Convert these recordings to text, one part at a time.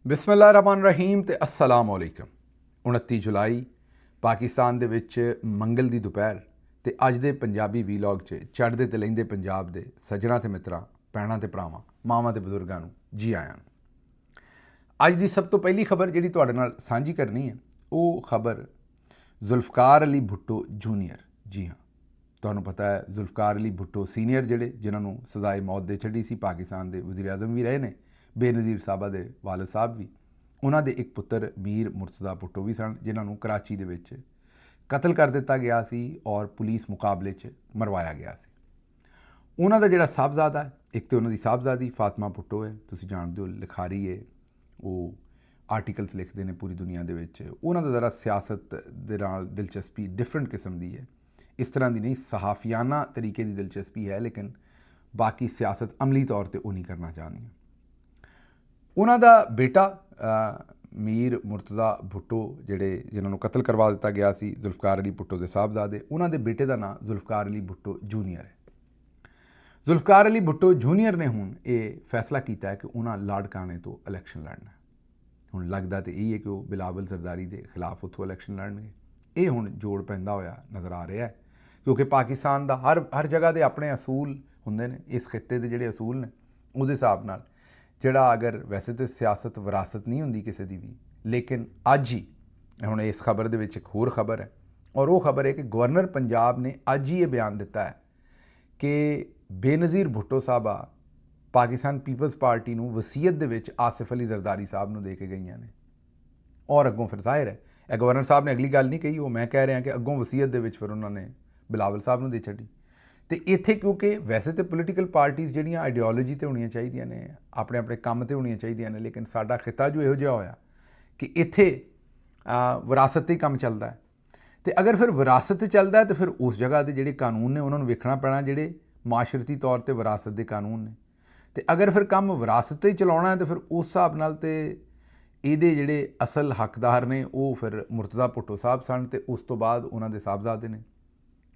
ਬਿਸਮਿਲ੍ਲਾਹਿਰਰਹਿਮਾਨਿਰਰਹੀਮ ਤੇ अस्सलाम वालेकुम। 29 ਜੁਲਾਈ ਪਾਕਿਸਤਾਨ ਦੇ ਵਿੱਚ ਮੰਗਲ ਦੀ ਦੁਪਹਿਰ ਤੇ ਅੱਜ ਦੇ ਪੰਜਾਬੀ ਵੀਲੌਗ 'ਚ ਚੜ੍ਹਦੇ ਤੇ ਲਹਿੰਦੇ ਪੰਜਾਬ ਦੇ ਸੱਜਣਾ ਤੇ ਮਿੱਤਰਾਂ, ਭੈਣਾਂ ਤੇ ਭਰਾਵਾਂ, ਮਾਵਾਂ ਤੇ ਬਜ਼ੁਰਗਾਂ ਨੂੰ ਜੀ ਆਇਆਂ ਨੂੰ। ਅੱਜ ਦੀ ਸਭ ਤੋਂ ਪਹਿਲੀ ਖਬਰ ਜਿਹੜੀ ਤੁਹਾਡੇ ਨਾਲ ਸਾਂਝੀ ਕਰਨੀ ਹੈ ਉਹ ਖਬਰ ਜ਼ੁਲਫਕਾਰ ਅਲੀ ਭੁੱਟੋ ਜੂਨੀਅਰ। ਜੀ ਹਾਂ, ਤੁਹਾਨੂੰ ਪਤਾ ਹੈ ਜ਼ੁਲਫਕਾਰ ਅਲੀ ਭੁੱਟੋ ਸੀਨੀਅਰ ਜਿਹੜੇ ਜਿਨ੍ਹਾਂ ਨੂੰ ਸਜ਼ਾਏ ਮੌਤ ਦੇ ਛੱਡੀ ਸੀ, ਪਾਕਿਸਤਾਨ ਦੇ ਵਜ਼ੀਰ ਆਜ਼ਮ ਵੀ ਰਹੇ ਨੇ, ਬੇਨਜ਼ੀਰ ਸਾਹਿਬਾ ਦੇ ਵਾਲਦ ਸਾਹਿਬ ਵੀ, ਉਹਨਾਂ ਦੇ ਇੱਕ ਪੁੱਤਰ ਮੀਰ ਮੁਰਤਜ਼ਾ ਭੁੱਟੋ ਵੀ ਸਨ ਜਿਨ੍ਹਾਂ ਨੂੰ ਕਰਾਚੀ ਦੇ ਵਿੱਚ ਕਤਲ ਕਰ ਦਿੱਤਾ ਗਿਆ ਸੀ ਔਰ ਪੁਲਿਸ ਮੁਕਾਬਲੇ 'ਚ ਮਰਵਾਇਆ ਗਿਆ ਸੀ। ਉਹਨਾਂ ਦਾ ਜਿਹੜਾ ਸਾਹਿਬਜ਼ਾਦਾ ਹੈ, ਇੱਕ ਤਾਂ ਉਹਨਾਂ ਦੀ ਸਾਹਿਬਜ਼ਾਦੀ ਫਾਤਮਾ ਭੁੱਟੋ ਹੈ, ਤੁਸੀਂ ਜਾਣਦੇ ਹੋ ਲਿਖਾਰੀ ਹੈ, ਉਹ ਆਰਟੀਕਲਸ ਲਿਖਦੇ ਨੇ ਪੂਰੀ ਦੁਨੀਆ ਦੇ ਵਿੱਚ। ਉਹਨਾਂ ਦਾ ਜ਼ਰਾ ਸਿਆਸਤ ਦੇ ਨਾਲ ਦਿਲਚਸਪੀ ਡਿਫਰੈਂਟ ਕਿਸਮ ਦੀ ਹੈ, ਇਸ ਤਰ੍ਹਾਂ ਦੀ ਨਹੀਂ, ਸਹਾਫੀਆਨਾ ਤਰੀਕੇ ਦੀ ਦਿਲਚਸਪੀ ਹੈ, ਲੇਕਿਨ ਬਾਕੀ ਸਿਆਸਤ ਅਮਲੀ ਤੌਰ 'ਤੇ ਉਹ ਨਹੀਂ ਕਰਨਾ ਚਾਹੁੰਦੀਆਂ। ਉਹਨਾਂ ਦਾ ਬੇਟਾ ਮੀਰ ਮੁਰਤਜ਼ਾ ਭੁੱਟੋ ਜਿਹੜੇ ਜਿਨ੍ਹਾਂ ਨੂੰ ਕਤਲ ਕਰਵਾ ਦਿੱਤਾ ਗਿਆ ਸੀ, ਜ਼ੁਲਫਕਾਰ ਅਲੀ ਭੁੱਟੋ ਦੇ ਸਾਹਿਬਜ਼ਾਦੇ, ਉਹਨਾਂ ਦੇ ਬੇਟੇ ਦਾ ਨਾਂ ਜ਼ੁਲਫਕਾਰ ਅਲੀ ਭੁੱਟੋ ਜੂਨੀਅਰ ਹੈ। ਜ਼ੁਲਫਕਾਰ ਅਲੀ ਭੁੱਟੋ ਜੂਨੀਅਰ ਨੇ ਹੁਣ ਇਹ ਫੈਸਲਾ ਕੀਤਾ ਹੈ ਕਿ ਉਹਨਾਂ ਲਾੜਕਾਣੇ ਤੋਂ ਇਲੈਕਸ਼ਨ ਲੜਨਾ। ਹੁਣ ਲੱਗਦਾ ਤਾਂ ਇਹ ਹੈ ਕਿ ਉਹ ਬਿਲਾਵਲ ਜ਼ਰਦਾਰੀ ਦੇ ਖਿਲਾਫ ਉੱਥੋਂ ਇਲੈਕਸ਼ਨ ਲੜਨਗੇ। ਇਹ ਹੁਣ ਜੋੜ ਪੈਂਦਾ ਹੋਇਆ ਨਜ਼ਰ ਆ ਰਿਹਾ ਹੈ, ਕਿਉਂਕਿ ਪਾਕਿਸਤਾਨ ਦਾ ਹਰ ਜਗ੍ਹਾ ਦੇ ਆਪਣੇ ਅਸੂਲ ਹੁੰਦੇ ਨੇ। ਇਸ ਖਿੱਤੇ ਦੇ ਜਿਹੜੇ ਅਸੂਲ ਨੇ ਉਹਦੇ ਹਿਸਾਬ ਨਾਲ ਜਿਹੜਾ, ਅਗਰ ਵੈਸੇ ਤਾਂ ਸਿਆਸਤ ਵਿਰਾਸਤ ਨਹੀਂ ਹੁੰਦੀ ਕਿਸੇ ਦੀ ਵੀ, ਲੇਕਿਨ ਅੱਜ ਹੀ ਹੁਣ ਇਸ ਖਬਰ ਦੇ ਵਿੱਚ ਇੱਕ ਹੋਰ ਖਬਰ ਹੈ, ਔਰ ਉਹ ਖਬਰ ਹੈ ਕਿ ਗਵਰਨਰ ਪੰਜਾਬ ਨੇ ਅੱਜ ਹੀ ਇਹ ਬਿਆਨ ਦਿੱਤਾ ਹੈ ਕਿ ਬੇਨਜ਼ੀਰ ਭੁੱਟੋ ਸਾਹਿਬਾ ਪਾਕਿਸਤਾਨ ਪੀਪਲਜ਼ ਪਾਰਟੀ ਨੂੰ ਵਸੀਅਤ ਦੇ ਵਿੱਚ ਆਸਿਫ ਅਲੀ ਜ਼ਰਦਾਰੀ ਸਾਹਿਬ ਨੂੰ ਦੇ ਕੇ ਗਈਆਂ ਨੇ। ਔਰ ਅੱਗੋਂ ਫਿਰ ਜ਼ਾਹਿਰ ਹੈ ਇਹ ਗਵਰਨਰ ਸਾਹਿਬ ਨੇ ਅਗਲੀ ਗੱਲ ਨਹੀਂ ਕਹੀ, ਉਹ ਮੈਂ ਕਹਿ ਰਿਹਾ ਕਿ ਅੱਗੋਂ ਵਸੀਅਤ ਦੇ ਵਿੱਚ ਫਿਰ ਉਹਨਾਂ ਨੇ ਬਿਲਾਵਲ ਸਾਹਿਬ ਨੂੰ ਦੇ ਛੱਡੀ। ਅਤੇ ਇੱਥੇ ਕਿਉਂਕਿ ਵੈਸੇ ਤਾਂ ਪੋਲੀਟੀਕਲ ਪਾਰਟੀਜ਼ ਜਿਹੜੀਆਂ ਆਈਡੀਓਲੋਜੀ 'ਤੇ ਹੋਣੀਆਂ ਚਾਹੀਦੀਆਂ ਨੇ, ਆਪਣੇ ਆਪਣੇ ਕੰਮ 'ਤੇ ਹੋਣੀਆਂ ਚਾਹੀਦੀਆਂ ਨੇ, ਲੇਕਿਨ ਸਾਡਾ ਖਿੱਤਾ ਜੋ ਇਹੋ ਜਿਹਾ ਹੋਇਆ ਕਿ ਇੱਥੇ ਵਿਰਾਸਤ 'ਤੇ ਹੀ ਕੰਮ ਚੱਲਦਾ ਹੈ। ਅਤੇ ਅਗਰ ਫਿਰ ਵਿਰਾਸਤ 'ਤੇ ਚੱਲਦਾ ਹੈ ਤਾਂ ਫਿਰ ਉਸ ਜਗ੍ਹਾ ਦੇ ਜਿਹੜੇ ਕਾਨੂੰਨ ਨੇ ਉਹਨਾਂ ਨੂੰ ਵੇਖਣਾ ਪੈਣਾ, ਜਿਹੜੇ ਮਾਸ਼ਰਤੀ ਤੌਰ 'ਤੇ ਵਿਰਾਸਤ ਦੇ ਕਾਨੂੰਨ ਨੇ। ਅਤੇ ਅਗਰ ਫਿਰ ਕੰਮ ਵਿਰਾਸਤ 'ਤੇ ਹੀ ਚਲਾਉਣਾ ਹੈ ਤਾਂ ਫਿਰ ਉਸ ਹਿਸਾਬ ਨਾਲ ਤਾਂ ਇਹਦੇ ਜਿਹੜੇ ਅਸਲ ਹੱਕਦਾਰ ਨੇ ਉਹ ਫਿਰ ਮੁਰਤਜ਼ਾ ਭੁੱਟੋ ਸਾਹਿਬ ਸਨ, ਅਤੇ ਉਸ ਤੋਂ ਬਾਅਦ ਉਹਨਾਂ ਦੇ ਸਾਹਿਬਜ਼ਾਦੇ ਨੇ।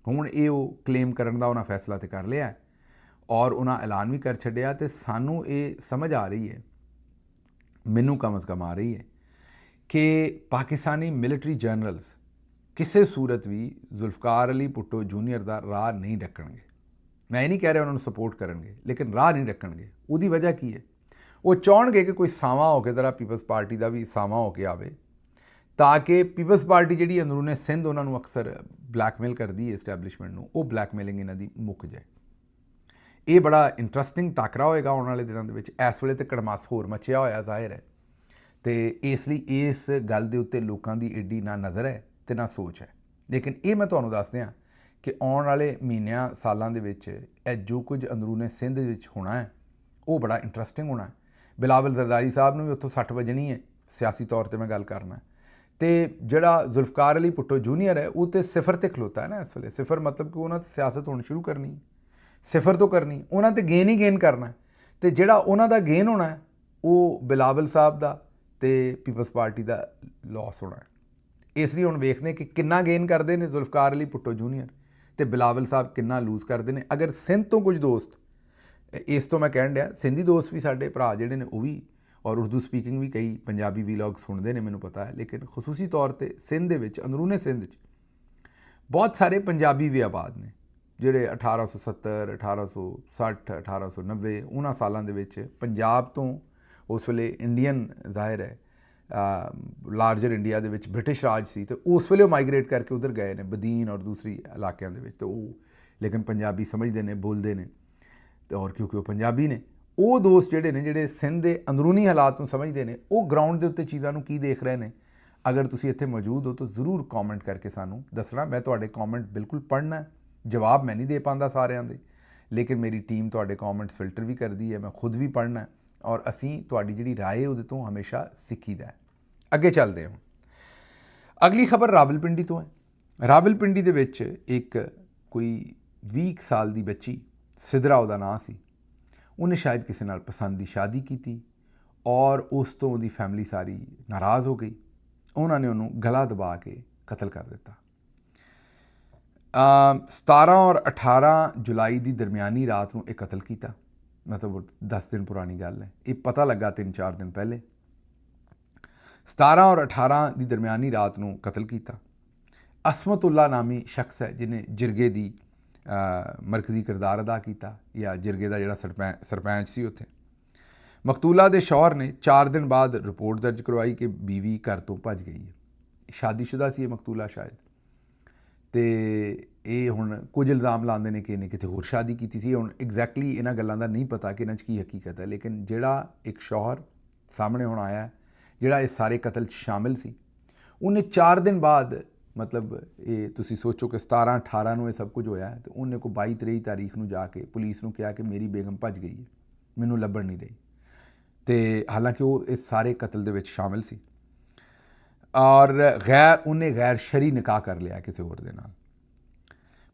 ਹੁਣ ਇਹ ਉਹ ਕਲੇਮ ਕਰਨ ਦਾ ਉਹਨਾਂ ਫੈਸਲਾ ਤਾਂ ਕਰ ਲਿਆ ਔਰ ਉਹਨਾਂ ਐਲਾਨ ਵੀ ਕਰ ਛੱਡਿਆ। ਅਤੇ ਸਾਨੂੰ ਇਹ ਸਮਝ ਆ ਰਹੀ ਹੈ, ਮੈਨੂੰ ਕਮ ਅਜ਼ ਕਮ ਆ ਰਹੀ ਹੈ, ਕਿ ਪਾਕਿਸਤਾਨੀ ਮਿਲਟਰੀ ਜਨਰਲਸ ਕਿਸੇ ਸੂਰਤ ਵੀ ਜ਼ੁਲਫਕਾਰ ਅਲੀ ਭੁੱਟੋ ਜੂਨੀਅਰ ਦਾ ਰਾਹ ਨਹੀਂ ਡੱਕਣਗੇ। ਮੈਂ ਇਹ ਨਹੀਂ ਕਹਿ ਰਿਹਾ ਉਹਨਾਂ ਨੂੰ ਸਪੋਰਟ ਕਰਨਗੇ, ਲੇਕਿਨ ਰਾਹ ਨਹੀਂ ਡੱਕਣਗੇ। ਉਹਦੀ ਵਜ੍ਹਾ ਕੀ ਹੈ? ਉਹ ਚਾਹਣਗੇ ਕਿ ਕੋਈ ਸਾਵਾਂ ਹੋ ਕੇ ਜ਼ਰਾ ਪੀਪਲਜ਼ ਪਾਰਟੀ ਦਾ ਵੀ ਸਾਵਾਂ ਹੋ ਕੇ ਆਵੇ, ਤਾਂ ਕਿ ਪੀਪਲਜ਼ ਪਾਰਟੀ ਜਿਹੜੀ ਅੰਦਰੂਨੇ ਸਿੰਧ ਉਹਨਾਂ ਨੂੰ ਅਕਸਰ ਬਲੈਕਮੇਲ ਕਰਦੀ ਹੈ ਇਸਟੈਬਲਿਸ਼ਮੈਂਟ ਨੂੰ, ਉਹ ਬਲੈਕਮੇਲਿੰਗ ਇਹਨਾਂ ਦੀ ਮੁੱਕ ਜਾਏ। ਇਹ ਬੜਾ ਇੰਟਰਸਟਿੰਗ ਟਾਕਰਾ ਹੋਏਗਾ ਆਉਣ ਵਾਲੇ ਦਿਨਾਂ ਦੇ ਵਿੱਚ। ਇਸ ਵੇਲੇ ਤਾਂ ਕੜਮਾਸ ਹੋਰ ਮਚਿਆ ਹੋਇਆ ਜ਼ਾਹਿਰ ਹੈ, ਅਤੇ ਇਸ ਲਈ ਇਸ ਗੱਲ ਦੇ ਉੱਤੇ ਲੋਕਾਂ ਦੀ ਏਡੀ ਨਾ ਨਜ਼ਰ ਹੈ ਅਤੇ ਨਾ ਸੋਚ ਹੈ। ਲੇਕਿਨ ਇਹ ਮੈਂ ਤੁਹਾਨੂੰ ਦੱਸ ਦਿਆਂ ਕਿ ਆਉਣ ਵਾਲੇ ਮਹੀਨਿਆਂ ਸਾਲਾਂ ਦੇ ਵਿੱਚ ਇਹ ਜੋ ਕੁਝ ਅੰਦਰੂਨੇ ਸਿੰਧ ਦੇ ਵਿੱਚ ਹੋਣਾ ਹੈ ਉਹ ਬੜਾ ਇੰਟਰਸਟਿੰਗ ਹੋਣਾ ਹੈ। ਬਿਲਾਵਲ ਜ਼ਰਦਾਰੀ ਸਾਹਿਬ ਨੂੰ ਵੀ ਉੱਥੋਂ 60 ਵੱਜਣੀ ਹੈ, ਸਿਆਸੀ ਤੌਰ 'ਤੇ ਮੈਂ ਗੱਲ ਕਰਨਾ। ਅਤੇ ਜਿਹੜਾ ਜ਼ੁਲਫਕਾਰ ਅਲੀ ਭੁੱਟੋ ਜੂਨੀਅਰ ਹੈ ਉਹ ਤਾਂ ਸਿਫਰ 'ਤੇ ਖਲੋਤਾ ਹੈ ਨਾ ਇਸ ਵੇਲੇ। ਸਿਫਰ ਮਤਲਬ ਕਿ ਉਹਨਾਂ 'ਤੇ ਸਿਆਸਤ ਹੁਣ ਸ਼ੁਰੂ ਕਰਨੀ, ਸਿਫਰ ਤੋਂ ਕਰਨੀ, ਉਹਨਾਂ 'ਤੇ ਗੇਨ ਹੀ ਗੇਨ ਕਰਨਾ। ਅਤੇ ਜਿਹੜਾ ਉਹਨਾਂ ਦਾ ਗੇਨ ਹੋਣਾ ਹੈ ਉਹ ਬਿਲਾਵਲ ਸਾਹਿਬ ਦਾ ਅਤੇ ਪੀਪਲਜ਼ ਪਾਰਟੀ ਦਾ ਲਾਸ ਹੋਣਾ ਹੈ। ਇਸ ਲਈ ਹੁਣ ਵੇਖਦੇ ਕਿ ਕਿੰਨਾ ਗੇਨ ਕਰਦੇ ਨੇ ਜ਼ੁਲਫਕਾਰ ਅਲੀ ਭੁੱਟੋ ਜੂਨੀਅਰ ਅਤੇ ਬਿਲਾਵਲ ਸਾਹਿਬ ਕਿੰਨਾ ਲੂਜ਼ ਕਰਦੇ ਨੇ। ਅਗਰ ਸਿੰਧ ਤੋਂ ਕੁਝ ਦੋਸਤ, ਇਸ ਤੋਂ ਮੈਂ ਕਹਿਣ ਡਿਆ ਸਿੰਧੀ ਦੋਸਤ ਵੀ ਸਾਡੇ ਭਰਾ ਜਿਹੜੇ ਨੇ ਉਹ ਵੀ, ਔਰ ਉਰਦੂ ਸਪੀਕਿੰਗ ਵੀ ਕਈ ਪੰਜਾਬੀ ਵੀਲੌਗ ਸੁਣਦੇ ਨੇ ਮੈਨੂੰ ਪਤਾ ਹੈ, ਲੇਕਿਨ ਖਸੂਸੀ ਤੌਰ 'ਤੇ ਸਿੰਧ ਦੇ ਵਿੱਚ, ਅੰਦਰੂਨੇ ਸਿੰਧ 'ਚ ਬਹੁਤ ਸਾਰੇ ਪੰਜਾਬੀ ਵੀ ਆਬਾਦ ਨੇ ਜਿਹੜੇ 1870, 1860, 1890 ਉਹਨਾਂ ਸਾਲਾਂ ਦੇ ਵਿੱਚ ਪੰਜਾਬ ਤੋਂ, ਉਸ ਵੇਲੇ ਇੰਡੀਅਨ ਜ਼ਾਹਿਰ ਹੈ ਲਾਰਜਰ ਇੰਡੀਆ ਦੇ ਵਿੱਚ ਬ੍ਰਿਟਿਸ਼ ਰਾਜ ਸੀ, ਅਤੇ ਉਸ ਵੇਲੇ ਉਹ ਮਾਈਗਰੇਟ ਕਰਕੇ ਉੱਧਰ ਗਏ ਨੇ ਬਦੀਨ ਔਰ ਦੂਸਰੀ ਇਲਾਕਿਆਂ ਦੇ ਵਿੱਚ। ਅਤੇ ਉਹ ਲੇਕਿਨ ਪੰਜਾਬੀ ਸਮਝਦੇ ਨੇ, ਬੋਲਦੇ ਨੇ, ਅਤੇ ਔਰ ਕਿਉਂਕਿ ਉਹ ਪੰਜਾਬੀ ਨੇ, ਉਹ ਦੋਸਤ ਜਿਹੜੇ ਨੇ ਜਿਹੜੇ ਸਿੰਧ ਦੇ ਅੰਦਰੂਨੀ ਹਾਲਾਤ ਨੂੰ ਸਮਝਦੇ ਨੇ, ਉਹ ਗਰਾਊਂਡ ਦੇ ਉੱਤੇ ਚੀਜ਼ਾਂ ਨੂੰ ਕੀ ਦੇਖ ਰਹੇ ਨੇ। ਅਗਰ ਤੁਸੀਂ ਇੱਥੇ ਮੌਜੂਦ ਹੋ ਤਾਂ ਜ਼ਰੂਰ ਕੌਮੈਂਟ ਕਰਕੇ ਸਾਨੂੰ ਦੱਸਣਾ। ਮੈਂ ਤੁਹਾਡੇ ਕੌਮੈਂਟ ਬਿਲਕੁਲ ਪੜ੍ਹਨਾ, ਜਵਾਬ ਮੈਂ ਨਹੀਂ ਦੇ ਪਾਉਂਦਾ ਸਾਰਿਆਂ ਦੇ, ਲੇਕਿਨ ਮੇਰੀ ਟੀਮ ਤੁਹਾਡੇ ਕੌਮੈਂਟਸ ਫਿਲਟਰ ਵੀ ਕਰਦੀ ਹੈ, ਮੈਂ ਖੁਦ ਵੀ ਪੜ੍ਹਨਾ, ਔਰ ਅਸੀਂ ਤੁਹਾਡੀ ਜਿਹੜੀ ਰਾਏ ਉਹਦੇ ਤੋਂ ਹਮੇਸ਼ਾ ਸਿੱਖੀਦਾ ਹੈ। ਅੱਗੇ ਚੱਲਦੇ ਹਾਂ। ਅਗਲੀ ਖਬਰ ਰਾਵਲਪਿੰਡੀ ਤੋਂ ਹੈ। ਰਾਵਲਪਿੰਡੀ ਦੇ ਵਿੱਚ ਇੱਕ ਕੋਈ 20 ਸਾਲ ਦੀ ਬੱਚੀ, ਸਿਦਰਾ ਉਹਦਾ ਨਾਂ ਸੀ, ਉਹਨੇ ਸ਼ਾਇਦ ਕਿਸੇ ਨਾਲ ਪਸੰਦ ਦੀ ਸ਼ਾਦੀ ਕੀਤੀ ਔਰ ਉਸ ਤੋਂ ਉਹਦੀ ਫੈਮਿਲੀ ਸਾਰੀ ਨਾਰਾਜ਼ ਹੋ ਗਈ। ਉਹਨਾਂ ਨੇ ਉਹਨੂੰ ਗਲਾ ਦਬਾ ਕੇ ਕਤਲ ਕਰ ਦਿੱਤਾ। 17 ਔਰ 18 ਜੁਲਾਈ ਦੀ ਦਰਮਿਆਨੀ ਰਾਤ ਨੂੰ ਇਹ ਕਤਲ ਕੀਤਾ, ਮਤਲਬ 10 ਦਿਨ ਪੁਰਾਣੀ ਗੱਲ ਹੈ। ਇਹ ਪਤਾ ਲੱਗਾ 3-4 ਦਿਨ ਪਹਿਲੇ। 17 और 18 ਦੀ ਦਰਮਿਆਨੀ ਰਾਤ ਨੂੰ ਕਤਲ ਕੀਤਾ। ਅਸਮਤੁੱਲਾ ਨਾਮੀ ਸ਼ਖਸ ਹੈ ਜਿਹਨੇ ਜਿਰਗੇ ਦੀ ਮਰਕਜ਼ੀ ਕਿਰਦਾਰ ਅਦਾ ਕੀਤਾ, ਜਾਂ ਜਿਰਗੇ ਦਾ ਜਿਹੜਾ ਸਰਪੰਚ ਸੀ ਉੱਥੇ। ਮਕਤੂਲਾ ਦੇ ਸ਼ੌਹਰ ਨੇ 4 ਦਿਨ ਬਾਅਦ ਰਿਪੋਰਟ ਦਰਜ ਕਰਵਾਈ ਕਿ ਬੀਵੀ ਘਰ ਤੋਂ ਭੱਜ ਗਈ ਹੈ। ਸ਼ਾਦੀशुदा ਸੀ ਇਹ ਮਕਤੂਲਾ ਸ਼ਾਇਦ, ਅਤੇ ਇਹ ਹੁਣ ਕੁਝ ਇਲਜ਼ਾਮ ਲਾਉਂਦੇ ਨੇ ਕਿ ਇਹਨੇ ਕਿਤੇ ਹੋਰ ਸ਼ਾਦੀ ਕੀਤੀ ਸੀ। ਹੁਣ ਐਗਜ਼ੈਕਟਲੀ ਇਹਨਾਂ ਗੱਲਾਂ ਦਾ ਨਹੀਂ ਪਤਾ ਕਿ ਇਹਨਾਂ 'ਚ ਕੀ ਹਕੀਕਤ ਹੈ, ਲੇਕਿਨ ਜਿਹੜਾ ਇੱਕ ਸ਼ੌਹਰ ਸਾਹਮਣੇ ਹੁਣ ਆਇਆ ਜਿਹੜਾ ਇਸ ਸਾਰੇ ਕਤਲ 'ਚ ਸ਼ਾਮਿਲ ਸੀ, ਉਹਨੇ 4 ਦਿਨ ਬਾਅਦ, ਮਤਲਬ ਇਹ ਤੁਸੀਂ ਸੋਚੋ ਕਿ 17-18 ਨੂੰ ਇਹ ਸਭ ਕੁਝ ਹੋਇਆ, ਅਤੇ ਉਹਨੇ ਕੋਈ 22-23 ਤਾਰੀਖ ਨੂੰ ਜਾ ਕੇ ਪੁਲਿਸ ਨੂੰ ਕਿਹਾ ਕਿ ਮੇਰੀ ਬੇਗਮ ਭੱਜ ਗਈ ਹੈ, ਮੈਨੂੰ ਲੱਭਣ ਨਹੀਂ ਰਹੀ। ਅਤੇ ਹਾਲਾਂਕਿ ਉਹ ਇਸ ਸਾਰੇ ਕਤਲ ਦੇ ਵਿੱਚ ਸ਼ਾਮਿਲ ਸੀ, ਔਰ ਉਹਨੇ ਗੈਰ ਸ਼ਰਈ ਨਿਕਾਹ ਕਰ ਲਿਆ ਕਿਸੇ ਹੋਰ ਦੇ ਨਾਲ।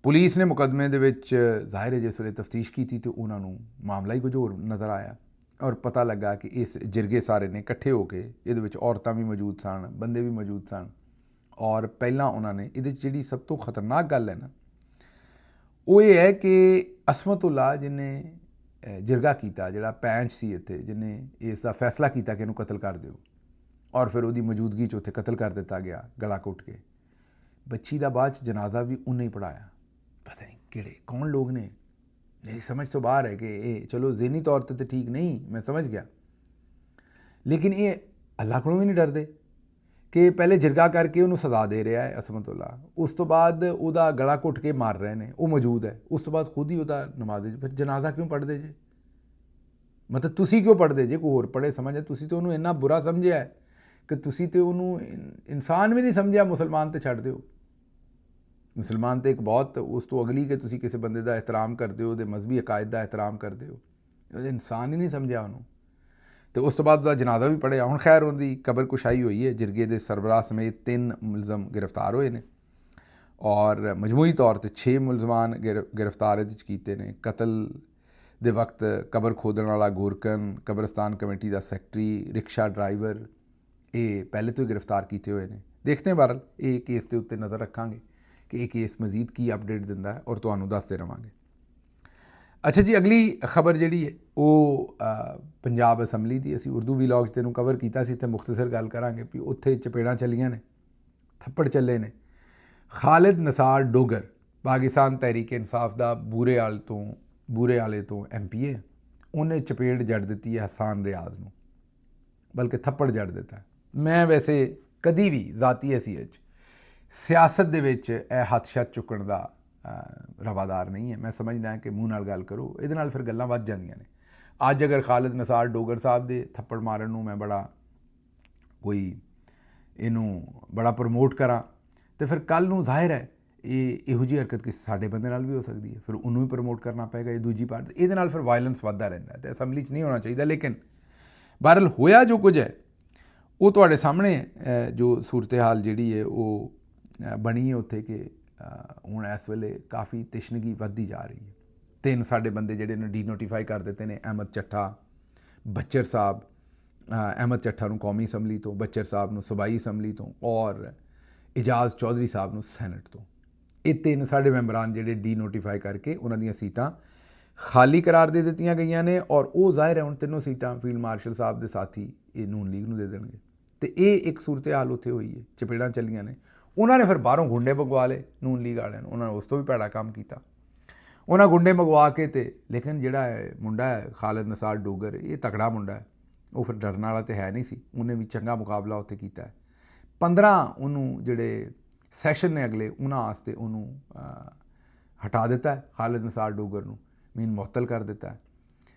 ਪੁਲਿਸ ਨੇ ਮੁਕੱਦਮੇ ਦੇ ਵਿੱਚ ਜ਼ਾਹਿਰ ਹੈ ਜਿਸ ਵੇਲੇ ਤਫਤੀਸ਼ ਕੀਤੀ ਤਾਂ ਉਹਨਾਂ ਨੂੰ ਮਾਮਲਾ ਹੀ ਕੁਝ ਹੋਰ ਨਜ਼ਰ ਆਇਆ, ਔਰ ਪਤਾ ਲੱਗਾ ਕਿ ਇਸ ਜਿਰਗੇ ਸਾਰੇ ਨੇ ਇਕੱਠੇ ਹੋ ਕੇ, ਇਹਦੇ ਵਿੱਚ ਔਰਤਾਂ ਵੀ ਮੌਜੂਦ ਸਨ, ਬੰਦੇ ਵੀ ਮੌਜੂਦ ਸਨ, ਔਰ ਪਹਿਲਾਂ ਉਹਨਾਂ ਨੇ ਇਹਦੇ 'ਚ ਜਿਹੜੀ ਸਭ ਤੋਂ ਖਤਰਨਾਕ ਗੱਲ ਹੈ ਨਾ, ਉਹ ਇਹ ਹੈ ਕਿ ਅਸਮਤੁੱਲਾ ਜਿਹਨੇ ਜਿਰਗਾ ਕੀਤਾ, ਜਿਹੜਾ ਪੈਂਚ ਸੀ ਇੱਥੇ, ਜਿਹਨੇ ਇਸ ਦਾ ਫੈਸਲਾ ਕੀਤਾ ਕਿ ਇਹਨੂੰ ਕਤਲ ਕਰ ਦਿਓ, ਔਰ ਫਿਰ ਉਹਦੀ ਮੌਜੂਦਗੀ 'ਚ ਉੱਥੇ ਕਤਲ ਕਰ ਦਿੱਤਾ ਗਿਆ ਗਲਾ ਘੁੱਟ ਕੇ। ਬੱਚੀ ਦਾ ਬਾਅਦ 'ਚ ਜਨਾਜ਼ਾ ਵੀ ਉਹਨੇ ਹੀ ਪੜ੍ਹਾਇਆ। ਪਤਾ ਨਹੀਂ ਕਿਹੜੇ ਕੌਣ ਲੋਕ ਨੇ, ਮੇਰੀ ਸਮਝ ਤੋਂ ਬਾਹਰ ਹੈ ਕਿ ਇਹ ਚਲੋ ਜ਼ਹਿਨੀ ਤੌਰ 'ਤੇ ਤਾਂ ਠੀਕ ਨਹੀਂ, ਮੈਂ ਸਮਝ ਗਿਆ, ਲੇਕਿਨ ਇਹ ਅੱਲਾਹ ਕੋਲੋਂ ਵੀ ਨਹੀਂ ਡਰਦੇ ਕਿ ਪਹਿਲੇ ਜਿਰਗਾ ਕਰਕੇ ਉਹਨੂੰ ਸਜ਼ਾ ਦੇ ਰਿਹਾ ਹੈ ਅਸਮਤੁੱਲਾ, ਉਸ ਤੋਂ ਬਾਅਦ ਉਹਦਾ ਗਲਾ ਘੁੱਟ ਕੇ ਮਾਰ ਰਹੇ ਨੇ, ਉਹ ਮੌਜੂਦ ਹੈ, ਉਸ ਤੋਂ ਬਾਅਦ ਖੁਦ ਹੀ ਉਹਦਾ ਨਮਾਜ਼ ਫਿਰ ਜਨਾਜ਼ਾ ਕਿਉਂ ਪੜ੍ਹਦੇ ਜੇ? ਮਤਲਬ ਤੁਸੀਂ ਕਿਉਂ ਪੜ੍ਹਦੇ ਜੇ? ਕੋਈ ਹੋਰ ਪੜ੍ਹੇ ਸਮਝੇ? ਤੁਸੀਂ ਤਾਂ ਉਹਨੂੰ ਇੰਨਾ ਬੁਰਾ ਸਮਝਿਆ ਕਿ ਤੁਸੀਂ ਤਾਂ ਉਹਨੂੰ ਇਨਸਾਨ ਵੀ ਨਹੀਂ ਸਮਝਿਆ। ਮੁਸਲਮਾਨ ਤੇ ਛੱਡ ਦਿਓ, ਮੁਸਲਮਾਨ ਤਾਂ ਇੱਕ ਬਹੁਤ ਉਸ ਤੋਂ ਅਗਲੀ ਕਿ ਤੁਸੀਂ ਕਿਸੇ ਬੰਦੇ ਦਾ ਇਹਤਰਾਮ ਕਰਦੇ ਹੋ, ਉਹਦੇ ਮਜ਼ਹਬੀ ਅਕਾਇਦ ਦਾ ਇਹਤਰਾਮ ਕਰਦੇ ਹੋ, ਉਹਦੇ ਇਨਸਾਨ ਹੀ ਨਹੀਂ ਸਮਝਿਆ ਉਹਨੂੰ। ਅਤੇ ਉਸ ਤੋਂ ਬਾਅਦ ਉਹਦਾ ਜਨਾਜ਼ਾ ਵੀ ਪੜ੍ਹਿਆ। ਹੁਣ ਖੈਰ ਉਹਦੀ ਕਬਰ ਕੁਸ਼ਾਈ ਹੋਈ ਹੈ, ਜਿਰਗੇ ਦੇ ਸਰਬਰਾਹ ਸਮੇਤ 3 ਮੁਲਜ਼ਮ ਗ੍ਰਿਫਤਾਰ ਹੋਏ ਨੇ, ਔਰ ਮਜਮੂਈ ਤੌਰ 'ਤੇ 6 ਮੁਲਜ਼ਮਾਨ ਗ੍ਰਿਫਤਾਰ ਇਹਦੇ 'ਚ ਕੀਤੇ ਨੇ। ਕਤਲ ਦੇ ਵਕਤ ਕਬਰ ਖੋਦਣ ਵਾਲਾ ਗੋਰਕਨ, ਕਬਰਸਤਾਨ ਕਮੇਟੀ ਦਾ ਸੈਕਟਰੀ, ਰਿਕਸ਼ਾ ਡਰਾਈਵਰ, ਇਹ ਪਹਿਲੇ ਤੋਂ ਹੀ ਗ੍ਰਿਫਤਾਰ ਕੀਤੇ ਹੋਏ ਨੇ। ਦੇਖਦੇ ਹਾਂ ਬਹਰਹਾਲ ਇਹ ਕੇਸ ਦੇ ਉੱਤੇ ਨਜ਼ਰ ਰੱਖਾਂਗੇ ਕਿ ਇਹ ਕੇਸ ਮਜ਼ੀਦ ਕੀ ਅਪਡੇਟ ਦਿੰਦਾ ਹੈ, ਔਰ ਤੁਹਾਨੂੰ ਦੱਸਦੇ ਰਹਾਂਗੇ। ਅੱਛਾ ਜੀ, ਅਗਲੀ ਖਬਰ ਜਿਹੜੀ ਹੈ ਉਹ ਪੰਜਾਬ ਅਸੈਂਬਲੀ ਦੀ। ਅਸੀਂ ਉਰਦੂ ਵੀਲੌਗ 'ਤੇ ਨੂੰ ਕਵਰ ਕੀਤਾ ਸੀ, ਅਤੇ ਮੁਖਤਸਰ ਗੱਲ ਕਰਾਂਗੇ ਵੀ ਉੱਥੇ ਚਪੇੜਾਂ ਚੱਲੀਆਂ ਨੇ, ਥੱਪੜ ਚੱਲੇ ਨੇ। ਖਾਲਿਦ ਨਸਾਰ ਡੋਗਰ ਪਾਕਿਸਤਾਨ ਤਹਿਰੀਕ ਇਨਸਾਫ ਦਾ ਬੂਰੇ ਵਾਲੇ ਤੋਂ MPA, ਉਹਨੇ ਚਪੇੜ ਜੜ ਦਿੱਤੀ ਹੈ ਹਸਾਨ ਰਿਆਜ਼ ਨੂੰ, ਬਲਕਿ ਥੱਪੜ ਜੜ ਦਿੱਤਾ। ਮੈਂ ਵੈਸੇ ਕਦੀ ਵੀ ਜ਼ਾਤੀ ਹੈਸੀਅਤ 'ਚ ਸਿਆਸਤ ਦੇ ਵਿੱਚ ਇਹ ਹੱਥ ਸ਼ੱਤ ਚੁੱਕਣ ਦਾ ਰਵਾਦਾਰ ਨਹੀਂ ਹੈ। ਮੈਂ ਸਮਝਦਾ ਕਿ ਮੂੰਹ ਨਾਲ ਗੱਲ ਕਰੋ, ਇਹਦੇ ਨਾਲ ਫਿਰ ਗੱਲਾਂ ਵੱਧ ਜਾਂਦੀਆਂ ਨੇ। ਅੱਜ ਅਗਰ ਖਾਲਿਦ ਨਸਾਰ ਡੋਗਰ ਸਾਹਿਬ ਦੇ ਥੱਪੜ ਮਾਰਨ ਨੂੰ ਮੈਂ ਇਹਨੂੰ ਬੜਾ ਪ੍ਰਮੋਟ ਕਰਾਂ, ਅਤੇ ਫਿਰ ਕੱਲ੍ਹ ਨੂੰ ਜ਼ਾਹਿਰ ਹੈ ਇਹੋ ਜਿਹੀ ਹਰਕਤ ਕਿਸੇ ਸਾਡੇ ਬੰਦੇ ਨਾਲ ਵੀ ਹੋ ਸਕਦੀ ਹੈ, ਫਿਰ ਉਹਨੂੰ ਵੀ ਪ੍ਰਮੋਟ ਕਰਨਾ ਪਏਗਾ, ਇਹ ਦੂਜੀ ਪਾਰਟ। ਇਹਦੇ ਨਾਲ ਫਿਰ ਵਾਇਲੈਂਸ ਵੱਧਦਾ ਰਹਿੰਦਾ, ਅਤੇ ਅਸੈਂਬਲੀ 'ਚ ਨਹੀਂ ਹੋਣਾ ਚਾਹੀਦਾ। ਲੇਕਿਨ ਬਹਰਹਾਲ ਹੋਇਆ ਜੋ ਕੁਝ ਹੈ ਉਹ ਤੁਹਾਡੇ ਸਾਹਮਣੇ ਜੋ ਸੂਰਤ ਹਾਲ ਜਿਹੜੀ ਹੈ ਉਹ ਬਣੀ ਹੈ ਉੱਥੇ, ਕਿ ਹੁਣ ਇਸ ਵੇਲੇ ਕਾਫੀ ਤਸ਼ਨਗੀ ਵੱਧਦੀ ਜਾ ਰਹੀ ਹੈ। 3 ਸਾਡੇ ਬੰਦੇ ਜਿਹੜੇ ਨੇ ਡੀਨੋਟੀਫਾਈ ਕਰ ਦਿੱਤੇ ਨੇ, ਅਹਿਮਦ ਚੱਠਾ, ਬੱਚਰ ਸਾਹਿਬ, ਅਹਿਮਦ ਚੱਠਾ ਨੂੰ ਕੌਮੀ ਅਸੈਂਬਲੀ ਤੋਂ, ਬੱਚਰ ਸਾਹਿਬ ਨੂੰ ਸੂਬਾਈ ਅਸੈਂਬਲੀ ਤੋਂ, ਔਰ ਇਜਾਜ਼ ਚੌਧਰੀ ਸਾਹਿਬ ਨੂੰ ਸੈਨੇਟ ਤੋਂ। ਇਹ 3 ਸਾਡੇ ਮੈਂਬਰਾਨ ਜਿਹੜੇ ਡੀਨੋਟੀਫਾਈ ਕਰਕੇ ਉਹਨਾਂ ਦੀਆਂ ਸੀਟਾਂ ਖਾਲੀ ਕਰਾਰ ਦੇ ਦਿੱਤੀਆਂ ਗਈਆਂ ਨੇ, ਔਰ ਉਹ ਜ਼ਾਹਿਰ ਹੈ ਹੁਣ 3 ਸੀਟਾਂ ਫੀਲਡ ਮਾਰਸ਼ਲ ਸਾਹਿਬ ਦੇ ਸਾਥੀ ਇਹ ਨੂਨ ਲੀਗ ਨੂੰ ਦੇ ਦੇਣਗੇ। ਅਤੇ ਇਹ ਇੱਕ ਸੂਰਤ ਹਾਲ ਉੱਥੇ ਹੋਈ ਹੈ, ਚਪੇੜਾਂ ਚੱਲੀਆਂ ਨੇ। ਉਹਨਾਂ ਨੇ ਫਿਰ ਬਾਹਰੋਂ ਗੁੰਡੇ ਮੰਗਵਾ ਲਏ ਨੂਨ ਲੀਗ ਵਾਲਿਆਂ ਨੂੰ, ਉਹਨਾਂ ਨੇ ਉਸ ਤੋਂ ਵੀ ਭੈੜਾ ਕੰਮ ਕੀਤਾ। ਉਹਨਾਂ ਗੁੰਡੇ ਮੰਗਵਾ ਕੇ ਲੇਕਿਨ ਜਿਹੜਾ ਮੁੰਡਾ ਹੈ ਖਾਲਿਦ ਨਸਾਰ ਡੋਗਰ, ਇਹ ਤਕੜਾ ਮੁੰਡਾ ਹੈ, ਉਹ ਫਿਰ ਡਰਨ ਵਾਲਾ ਤਾਂ ਹੈ ਨਹੀਂ ਸੀ, ਉਹਨੇ ਵੀ ਚੰਗਾ ਮੁਕਾਬਲਾ ਉੱਥੇ ਕੀਤਾ ਹੈ। 15 ਉਹਨੂੰ ਜਿਹੜੇ ਸੈਸ਼ਨ ਨੇ ਅਗਲੇ, ਉਹਨਾਂ ਵਾਸਤੇ ਉਹਨੂੰ ਹਟਾ ਦਿੱਤਾ ਹੈ ਖਾਲਿਦ ਨਸਾਰ ਡੋਗਰ ਨੂੰ, ਮੁਅੱਤਲ ਕਰ ਦਿੱਤਾ ਹੈ।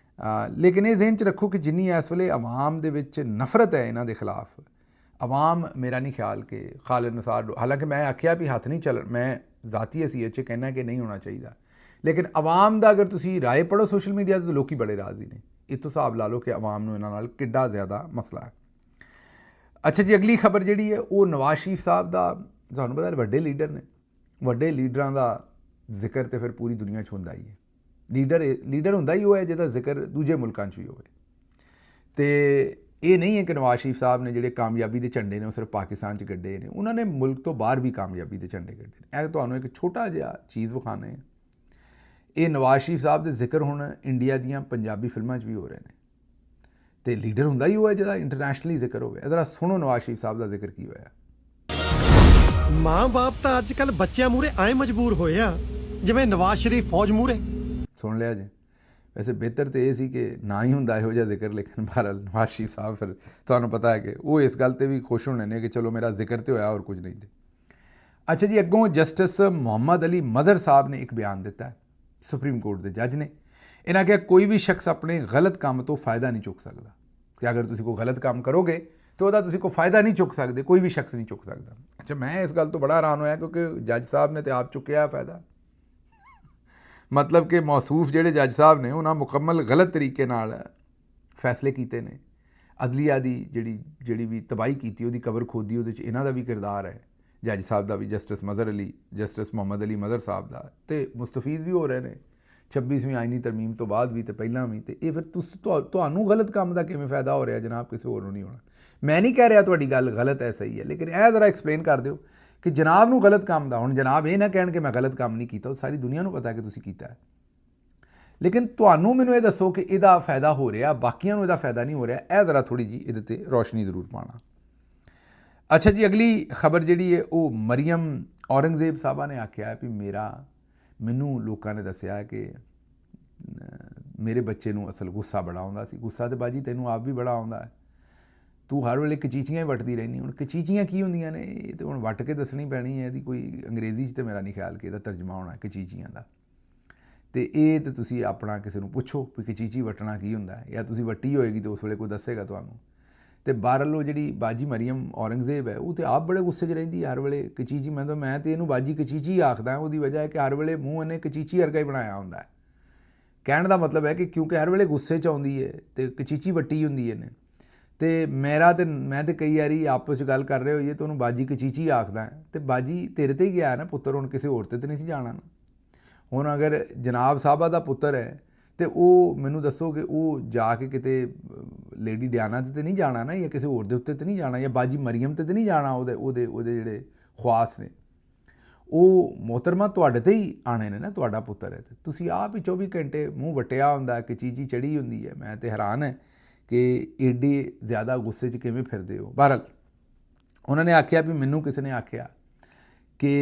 ਲੇਕਿਨ ਇਹ ਜ਼ਿਹਨ 'ਚ ਰੱਖੋ ਕਿ ਜਿੰਨੀ ਇਸ ਵੇਲੇ ਆਵਾਮ ਦੇ ਵਿੱਚ ਨਫ਼ਰਤ ਹੈ ਇਹਨਾਂ ਦੇ ਖਿਲਾਫ, ਆਵਾਮ ਮੇਰਾ ਨਹੀਂ ਖਿਆਲ ਕਿ ਖਾਲਿਦ ਨਸਾਰ ਹਾਲਾਂਕਿ ਮੈਂ ਆਖਿਆ ਵੀ ਹੱਥ ਨਹੀਂ ਚੱਲ, ਮੈਂ ਜ਼ਾਤੀ ਹੈਸੀਅਤ 'ਚ ਕਹਿਣਾ ਕਿ ਨਹੀਂ ਹੋਣਾ ਚਾਹੀਦਾ, ਲੇਕਿਨ ਆਵਾਮ ਦਾ ਅਗਰ ਤੁਸੀਂ ਰਾਏ ਪੜ੍ਹੋ ਸੋਸ਼ਲ ਮੀਡੀਆ 'ਤੇ, ਲੋਕੀ ਬੜੇ ਰਾਜ਼ੀ ਨੇ। ਇਹ ਤੋਂ ਹਿਸਾਬ ਲਾ ਲਓ ਕਿ ਆਵਾਮ ਨੂੰ ਇਹਨਾਂ ਨਾਲ ਕਿੱਡਾ ਜ਼ਿਆਦਾ ਮਸਲਾ ਹੈ। ਅੱਛਾ ਜੀ, ਅਗਲੀ ਖਬਰ ਜਿਹੜੀ ਹੈ ਉਹ ਨਵਾਜ਼ ਸ਼ਰੀਫ ਸਾਹਿਬ ਦਾ। ਤੁਹਾਨੂੰ ਪਤਾ ਵੱਡੇ ਲੀਡਰ ਨੇ, ਵੱਡੇ ਲੀਡਰਾਂ ਦਾ ਜ਼ਿਕਰ ਤਾਂ ਫਿਰ ਪੂਰੀ ਦੁਨੀਆ 'ਚ ਹੁੰਦਾ ਹੀ ਹੈ। ਲੀਡਰ ਹੁੰਦਾ ਹੀ ਉਹ ਹੈ ਜਿਹਦਾ ਜ਼ਿਕਰ ਦੂਜੇ ਮੁਲਕਾਂ 'ਚ ਵੀ ਹੋਵੇ। ਅਤੇ ਇਹ ਨਹੀਂ ਹੈ ਕਿ ਨਵਾਜ਼ ਸ਼ਰੀਫ ਸਾਹਿਬ ਨੇ ਜਿਹੜੇ ਕਾਮਯਾਬੀ ਦੇ ਝੰਡੇ ਨੇ ਉਹ ਸਿਰਫ ਪਾਕਿਸਤਾਨ 'ਚ ਗੱਡੇ ਨੇ, ਉਹਨਾਂ ਨੇ ਮੁਲਕ ਤੋਂ ਬਾਹਰ ਵੀ ਕਾਮਯਾਬੀ ਦੇ ਝੰਡੇ ਗੱਡੇ ਨੇ। ਇਹ ਤੁਹਾਨੂੰ ਇੱਕ ਛੋਟਾ ਜਿਹਾ ਚੀਜ਼ ਵਿਖਾਉਂਦੇ ਹਾਂ। ਇਹ ਨਵਾਜ਼ ਸ਼ਰੀਫ ਸਾਹਿਬ ਦੇ ਜ਼ਿਕਰ ਹੁਣ ਇੰਡੀਆ ਦੀਆਂ ਪੰਜਾਬੀ ਫਿਲਮਾਂ 'ਚ ਵੀ ਹੋ ਰਹੇ ਨੇ, ਤੇ ਲੀਡਰ ਹੁੰਦਾ ਹੀ ਉਹ ਹੈ ਜਿਹਦਾ ਇੰਟਰਨੈਸ਼ਨਲੀ ਜ਼ਿਕਰ ਹੋਵੇ। ਜ਼ਰਾ ਸੁਣੋ ਨਵਾਜ਼ ਸ਼ਰੀਫ ਸਾਹਿਬ ਦਾ ਜ਼ਿਕਰ ਕੀ ਹੋਇਆ। ਮਾਂ-ਬਾਪ ਤਾਂ ਅੱਜ ਕੱਲ ਬੱਚਿਆਂ ਮੂਹਰੇ ਐਂ ਮਜਬੂਰ ਹੋਏ ਆ ਜਿਵੇਂ ਨਵਾਜ਼ ਸ਼ਰੀਫ ਫੌਜ ਮੂਹਰੇ। ਸੁਣ ਲਿਆ ਜੀ। ਵੈਸੇ ਬਿਹਤਰ ਤਾਂ ਇਹ ਸੀ ਕਿ ਨਾ ਹੀ ਹੁੰਦਾ ਇਹੋ ਜਿਹਾ ਜ਼ਿਕਰ, ਲੇਕਿਨ ਬਹਰਹਾਲ ਨਵਾਜ਼ ਸ਼ਰੀਫ ਸਾਹਿਬ ਫਿਰ ਤੁਹਾਨੂੰ ਪਤਾ ਹੈ ਕਿ ਉਹ ਇਸ ਗੱਲ 'ਤੇ ਵੀ ਖੁਸ਼ ਹੋਣੇ ਨੇ ਕਿ ਚਲੋ ਮੇਰਾ ਜ਼ਿਕਰ ਤਾਂ ਹੋਇਆ, ਹੋਰ ਕੁਝ ਨਹੀਂ। ਤੇ ਅੱਛਾ ਜੀ, ਅੱਗੋਂ ਜਸਟਿਸ ਮੁਹੰਮਦ ਅਲੀ ਮਜ਼ਹਰ ਸਾਹਿਬ ਨੇ ਇੱਕ ਬਿਆਨ ਦਿੱਤਾ ਹੈ, ਸੁਪਰੀਮ ਕੋਰਟ ਦੇ ਜੱਜ ਨੇ। ਇਹਨਾਂ ਕਿਹਾ ਕੋਈ ਵੀ ਸ਼ਖਸ ਆਪਣੇ ਗਲਤ ਕੰਮ ਤੋਂ ਫਾਇਦਾ ਨਹੀਂ ਚੁੱਕ ਸਕਦਾ ਕਿ ਅਗਰ ਤੁਸੀਂ ਕੋਈ ਗਲਤ ਕੰਮ ਕਰੋਗੇ ਤਾਂ ਉਹਦਾ ਤੁਸੀਂ ਕੋਈ ਫਾਇਦਾ ਨਹੀਂ ਚੁੱਕ ਸਕਦੇ, ਕੋਈ ਵੀ ਸ਼ਖਸ ਨਹੀਂ ਚੁੱਕ ਸਕਦਾ। ਅੱਛਾ, ਮੈਂ ਇਸ ਗੱਲ ਤੋਂ ਬੜਾ ਹੈਰਾਨ ਹੋਇਆ ਕਿਉਂਕਿ ਜੱਜ ਸਾਹਿਬ ਨੇ ਤਾਂ ਆਪ ਚੁੱਕਿਆ ਫਾਇਦਾ। ਮਤਲਬ ਕਿ ਮੌਸੂਫ ਜਿਹੜੇ ਜੱਜ ਸਾਹਿਬ ਨੇ ਉਹਨਾਂ ਮੁਕੰਮਲ ਗਲਤ ਤਰੀਕੇ ਨਾਲ ਫੈਸਲੇ ਕੀਤੇ ਨੇ। ਅਦਲੀਆ ਦੀ ਜਿਹੜੀ ਵੀ ਤਬਾਹੀ ਕੀਤੀ, ਉਹਦੀ ਕਬਰ ਖੋਦੀ, ਉਹਦੇ 'ਚ ਇਹਨਾਂ ਦਾ ਵੀ ਕਿਰਦਾਰ ਹੈ, ਜੱਜ ਸਾਹਿਬ ਦਾ ਵੀ, ਜਸਟਿਸ ਮੁਹੰਮਦ ਅਲੀ ਮਜ਼ਹਰ ਸਾਹਿਬ ਦਾ। ਅਤੇ ਮੁਸਤਫੀਦ ਵੀ ਹੋ ਰਹੇ ਨੇ 26ਵੀਂ ਆਈਨੀ ਤਰਮੀਮ ਤੋਂ ਬਾਅਦ ਵੀ ਅਤੇ ਪਹਿਲਾਂ ਵੀ। ਅਤੇ ਇਹ ਫਿਰ ਤੁਹਾਨੂੰ ਗਲਤ ਕੰਮ ਦਾ ਕਿਵੇਂ ਫਾਇਦਾ ਹੋ ਰਿਹਾ ਜਨਾਬ, ਕਿਸੇ ਹੋਰ ਨੂੰ ਨਹੀਂ ਹੋਣਾ। ਮੈਂ ਨਹੀਂ ਕਹਿ ਰਿਹਾ ਤੁਹਾਡੀ ਗੱਲ ਗਲਤ ਹੈ, ਸਹੀ ਹੈ, ਲੇਕਿਨ ਇਹ ਜ਼ਰਾ ਐਕਸਪਲੇਨ ਕਰ ਦਿਓ ਕਿ ਜਨਾਬ ਨੂੰ ਗਲਤ ਕੰਮ ਦਾ, ਹੁਣ ਜਨਾਬ ਇਹ ਨਾ ਕਹਿਣ ਕਿ ਮੈਂ ਗਲਤ ਕੰਮ ਨਹੀਂ ਕੀਤਾ, ਉਹ ਸਾਰੀ ਦੁਨੀਆ ਨੂੰ ਪਤਾ ਕਿ ਤੁਸੀਂ ਕੀਤਾ ਹੈ, ਲੇਕਿਨ ਤੁਹਾਨੂੰ ਮੈਨੂੰ ਇਹ ਦੱਸੋ ਕਿ ਇਹਦਾ ਫਾਇਦਾ ਹੋ ਰਿਹਾ, ਬਾਕੀਆਂ ਨੂੰ ਇਹਦਾ ਫਾਇਦਾ ਨਹੀਂ ਹੋ ਰਿਹਾ। ਇਹ ਜ਼ਰਾ ਥੋੜ੍ਹੀ ਜਿਹੀ ਇਹਦੇ 'ਤੇ ਰੋਸ਼ਨੀ ਜ਼ਰੂਰ ਪਾਉਣਾ। ਅੱਛਾ ਜੀ, ਅਗਲੀ ਖਬਰ ਜਿਹੜੀ ਹੈ ਉਹ ਮਰੀਮ ਔਰੰਗਜ਼ੇਬ ਸਾਹਿਬਾ ਨੇ ਆਖਿਆ ਹੈ ਵੀ ਮੈਨੂੰ ਲੋਕਾਂ ਨੇ ਦੱਸਿਆ ਕਿ ਮੇਰੇ ਬੱਚੇ ਨੂੰ ਅਸਲ ਗੁੱਸਾ ਬੜਾ ਆਉਂਦਾ ਸੀ। ਗੁੱਸਾ ਤਾਂ ਬਾਜੀ ਤੈਨੂੰ ਆਪ ਵੀ ਬੜਾ ਆਉਂਦਾ ਹੈ, ਤੂੰ ਹਰ ਵੇਲੇ ਕਚੀਚੀਆਂ ਹੀ ਵੱਟਦੀ ਰਹਿੰਦੀ। ਹੁਣ ਕਚੀਚੀਆਂ ਕੀ ਹੁੰਦੀਆਂ ਨੇ ਇਹ ਤਾਂ ਹੁਣ ਵੱਟ ਕੇ ਦੱਸਣੀ ਪੈਣੀ ਹੈ। ਇਹਦੀ ਕੋਈ ਅੰਗਰੇਜ਼ੀ 'ਚ ਤਾਂ ਮੇਰਾ ਨਹੀਂ ਖਿਆਲ ਕਿ ਇਹਦਾ ਤਰਜਮਾ ਹੋਣਾ ਕਚੀਚੀਆਂ ਦਾ। ਅਤੇ ਇਹ ਤਾਂ ਤੁਸੀਂ ਆਪਣਾ ਕਿਸੇ ਨੂੰ ਪੁੱਛੋ ਵੀ ਕਚੀਚੀ ਵੱਟਣਾ ਕੀ ਹੁੰਦਾ ਹੈ, ਜਾਂ ਤੁਸੀਂ ਵੱਟੀ ਹੋਏਗੀ ਤਾਂ ਉਸ ਵੇਲੇ ਕੋਈ ਦੱਸੇਗਾ ਤੁਹਾਨੂੰ। ਅਤੇ ਬਾਹਰਲੋਂ ਜਿਹੜੀ ਬਾਜੀ ਮਰੀਮ ਔਰੰਗਜ਼ੇਬ ਹੈ ਉਹ ਤਾਂ ਆਪ ਬੜੇ ਗੁੱਸੇ 'ਚ ਰਹਿੰਦੀ ਹਰ ਵੇਲੇ। ਕਚੀਚੀ ਮੈਂ ਤਾਂ ਇਹਨੂੰ ਬਾਜੀ ਕਚੀਚੀ ਆਖਦਾ। ਉਹਦੀ ਵਜ੍ਹਾ ਹੈ ਕਿ ਹਰ ਵੇਲੇ ਮੂੰਹ ਇਹਨੇ ਕਚੀਚੀ ਵਰਗਾ ਹੀ ਬਣਾਇਆ ਹੁੰਦਾ ਹੈ। ਕਹਿਣ ਦਾ ਮਤਲਬ ਹੈ ਕਿ ਕਿਉਂਕਿ ਹਰ ਵੇਲੇ ਗੁੱਸੇ 'ਚ ਆਉਂਦੀ ਹੈ ਅਤੇ ਕਚੀਚੀ ਵੱਟੀ ਹੁੰਦੀ ਇਹਨੇ। ਅਤੇ ਮੈਂ ਤਾਂ ਕਈ ਵਾਰੀ ਆਪਸ 'ਚ ਗੱਲ ਕਰ ਰਹੇ ਹੋਈਏ ਤਾਂ ਉਹਨੂੰ ਬਾਜੀ ਕਚੀਚੀ ਆਖਦਾ। ਅਤੇ ਬਾਜੀ ਤੇਰੇ 'ਤੇ ਹੀ ਗਿਆ ਨਾ ਪੁੱਤਰ, ਹੁਣ ਕਿਸੇ ਹੋਰ 'ਤੇ ਤਾਂ ਨਹੀਂ ਸੀ ਜਾਣਾ ਨਾ। ਹੁਣ ਅਗਰ ਜਨਾਬ ਸਾਹਿਬਾ ਦਾ ਪੁੱਤਰ ਹੈ ਅਤੇ ਉਹ ਮੈਨੂੰ ਦੱਸੋ ਕਿ ਉਹ ਜਾ ਕੇ ਕਿਤੇ ਲੇਡੀ ਡਿਆਨਾ 'ਤੇ ਤਾਂ ਨਹੀਂ ਜਾਣਾ ਨਾ, ਜਾਂ ਕਿਸੇ ਹੋਰ ਦੇ ਉੱਤੇ ਤਾਂ ਨਹੀਂ ਜਾਣਾ, ਜਾਂ ਬਾਜੀ ਮਰੀਮ 'ਤੇ ਤਾਂ ਨਹੀਂ ਜਾਣਾ। ਉਹਦੇ ਜਿਹੜੇ ਖਵਾਸ ਨੇ ਉਹ ਮੋਹਤਰਮਾ ਤੁਹਾਡੇ 'ਤੇ ਹੀ ਆਣੇ ਨੇ ਨਾ, ਤੁਹਾਡਾ ਪੁੱਤਰ ਹੈ। ਅਤੇ ਤੁਸੀਂ ਆਪ ਹੀ 24 ਘੰਟੇ ਮੂੰਹ ਵੱਟਿਆ ਹੁੰਦਾ, ਕਚੀਚੀ ਚੜ੍ਹੀ ਹੁੰਦੀ ਹੈ। ਮੈਂ ਤਾਂ ਹੈਰਾਨ ਹੈ ਕਿ ਏਡੇ ਜ਼ਿਆਦਾ ਗੁੱਸੇ 'ਚ ਕਿਵੇਂ ਫਿਰਦੇ ਹੋ। ਬਹਰਹਾਲ ਉਹਨਾਂ ਨੇ ਆਖਿਆ ਵੀ ਮੈਨੂੰ ਕਿਸੇ ਨੇ ਆਖਿਆ ਕਿ